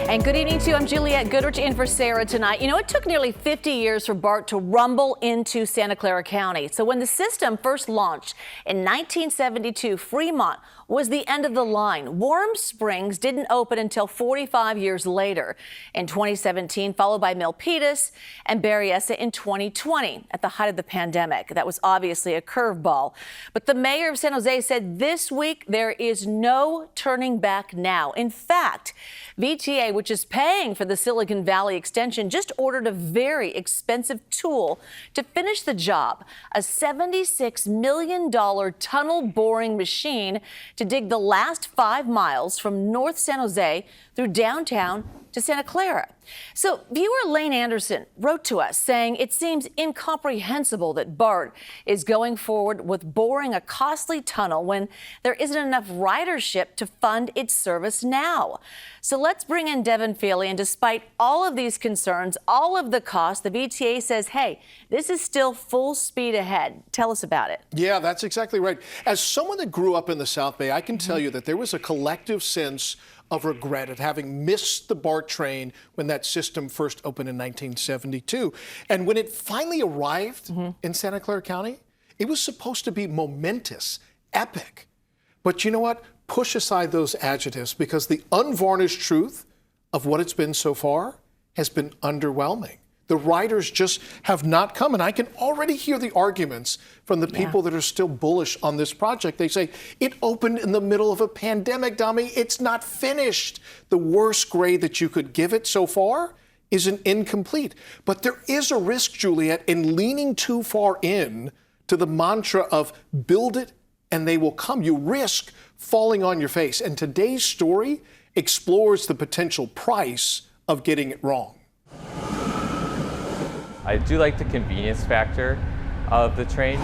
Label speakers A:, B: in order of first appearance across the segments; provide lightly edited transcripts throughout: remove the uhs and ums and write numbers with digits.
A: And good evening to you. I'm Juliette Goodrich in for Sarah tonight. You know, it took nearly 50 years for BART to rumble into Santa Clara County. So when the system first launched in 1972, Fremont was the end of the line. Warm Springs didn't open until 45 years later in 2017, followed by Milpitas and Berryessa in 2020 at the height of the pandemic. That was obviously a curveball. But the mayor of San Jose said this week there is no turning back now. In fact, VTA, which is paying for the Silicon Valley extension, just ordered a very expensive tool to finish the job, a $76 million tunnel boring machine to dig the last 5 miles from North San Jose through downtown to Santa Clara. So viewer Lane Anderson wrote to us saying it seems incomprehensible that BART is going forward with boring a costly tunnel when there isn't enough ridership to fund its service now. So let's bring in Devin Fehely. And despite all of these concerns, all of the costs, the VTA says, hey, this is still full speed ahead. Tell us about it.
B: Yeah, that's exactly right. As someone that grew up in the South Bay, I can tell you that there was a collective sense of regret at having missed the BART train when that system first opened in 1972. And when it finally arrived in Santa Clara County, it was supposed to be momentous, epic. But you know what? Push aside those adjectives, because the unvarnished truth of what it's been so far has been underwhelming. The riders just have not come. And I can already hear the arguments from the people that are still bullish on this project. They say, it opened in the middle of a pandemic, Dami. It's not finished. The worst grade that you could give it so far is an incomplete. But there is a risk, Juliette, in leaning too far in to the mantra of build it and they will come. You risk falling on your face. And today's story explores the potential price of getting it wrong.
C: I do like the convenience factor of the train.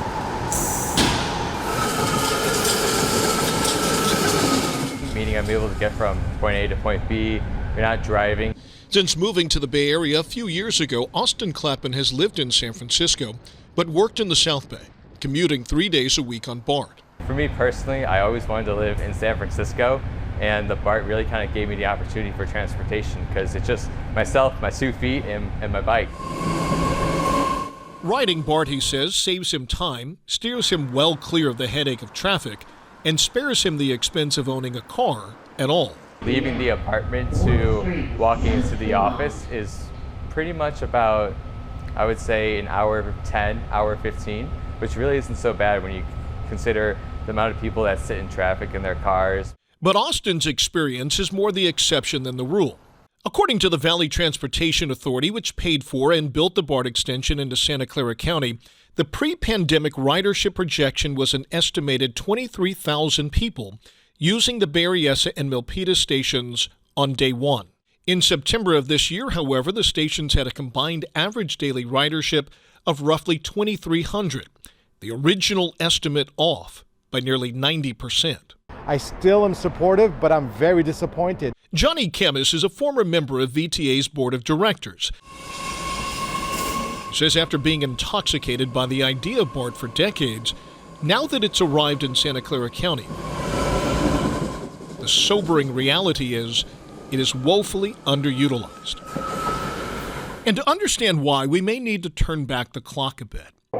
C: Meaning I'm able to get from point A to point B. You're not driving.
D: Since moving to the Bay Area a few years ago, Austin Clappin has lived in San Francisco, but worked in the South Bay, commuting 3 days a week on BART.
C: For me personally, I always wanted to live in San Francisco, and the BART really kind of gave me the opportunity for transportation because it's just myself, my 2 feet, and my bike.
D: Riding BART, he says, saves him time, steers him well clear of the headache of traffic, and spares him the expense of owning a car at all.
C: Leaving the apartment to walking into the office is pretty much about, I would say, an hour 10, hour 15, which really isn't so bad when you consider the amount of people that sit in traffic in their cars.
D: But Austin's experience is more the exception than the rule. According to the Valley Transportation Authority, which paid for and built the BART extension into Santa Clara County, the pre-pandemic ridership projection was an estimated 23,000 people using the Berryessa and Milpitas stations on day one. In September of this year, however, the stations had a combined average daily ridership of roughly 2,300, the original estimate off by nearly 90%.
E: I still am supportive, but I'm very disappointed.
D: Johnny Kemis is a former member of VTA's board of directors. He says after being intoxicated by the idea of BART for decades, now that it's arrived in Santa Clara County, the sobering reality is it is woefully underutilized. And to understand why, we may need to turn back the clock a bit.
F: 2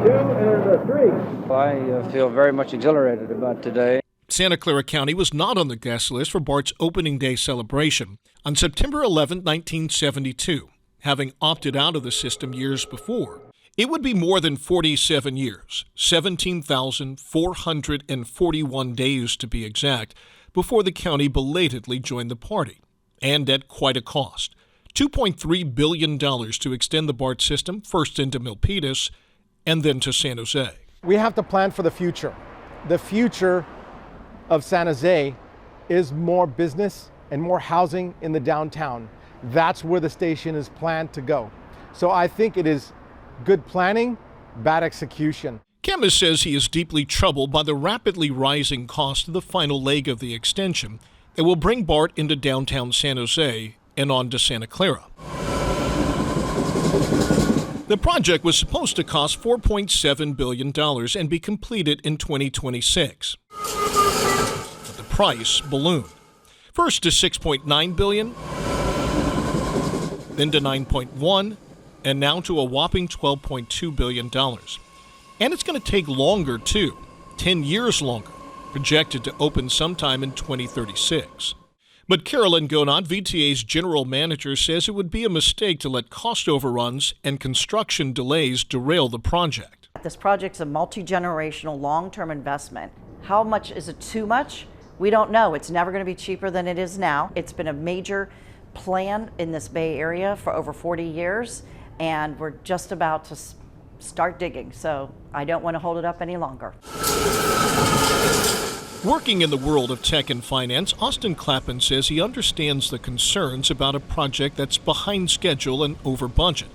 F: and a 3. I feel very much exhilarated about today.
D: Santa Clara County was not on the guest list for BART's opening day celebration on September 11, 1972, having opted out of the system years before. It would be more than 47 years, 17,441 days to be exact, before the county belatedly joined the party, and at quite a cost. $2.3 billion to extend the BART system first into Milpitas and then to San Jose.
E: We have to plan for the future. The future of San Jose is more business and more housing in the downtown. That's where the station is planned to go. So I think it is good planning, bad execution.
D: Kemis says he is deeply troubled by the rapidly rising cost of the final leg of the extension that will bring BART into downtown San Jose and on to Santa Clara. The project was supposed to cost $4.7 billion and be completed in 2026. But the price ballooned. First to $6.9 billion, then to $9.1, and now to a whopping $12.2 billion. And it's going to take longer, too, 10 years longer, projected to open sometime in 2036. But Carolyn Gonod, VTA's general manager, says it would be a mistake to let cost overruns and construction delays derail the project.
G: This project's a multi-generational, long-term investment. How much is it too much? We don't know. It's never going to be cheaper than it is now. It's been a major plan in this Bay Area for over 40 years, and we're just about to start digging, so I don't want to hold it up any longer.
D: Working in the world of tech and finance, Austin Clappin says he understands the concerns about a project that's behind schedule and over budget.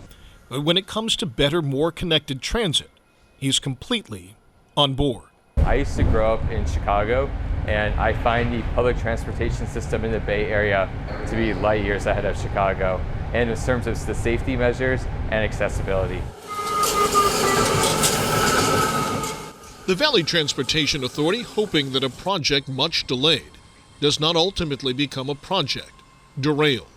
D: But when it comes to better, more connected transit, he's completely on board.
C: I used to grow up in Chicago, and I find the public transportation system in the Bay Area to be light years ahead of Chicago, and in terms of the safety measures and accessibility.
D: The Valley Transportation Authority hoping that a project much delayed does not ultimately become a project derailed.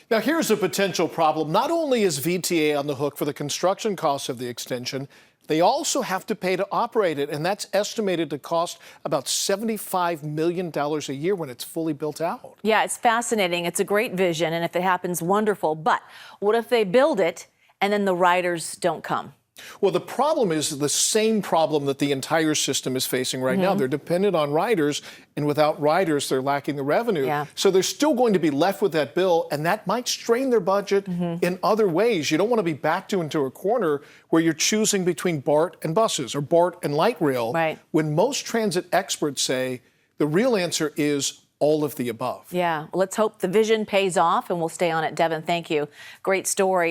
B: Now, here's a potential problem. Not only is VTA on the hook for the construction costs of the extension, they also have to pay to operate it, and that's estimated to cost about $75 million a year when it's fully built out.
A: Yeah, it's fascinating. It's a great vision, and if it happens, wonderful. But what if they build it and then the riders don't come?
B: Well, the problem is the same problem that the entire system is facing right now. They're dependent on riders, and without riders, they're lacking the revenue.
A: Yeah.
B: So they're still going to be left with that bill, and that might strain their budget in other ways. You don't want to be backed into a corner where you're choosing between BART and buses or BART and light rail,
A: Right.
B: when most transit experts say the real answer is all of the above.
A: Yeah, let's hope the vision pays off, and we'll stay on it. Devin, thank you. Great story.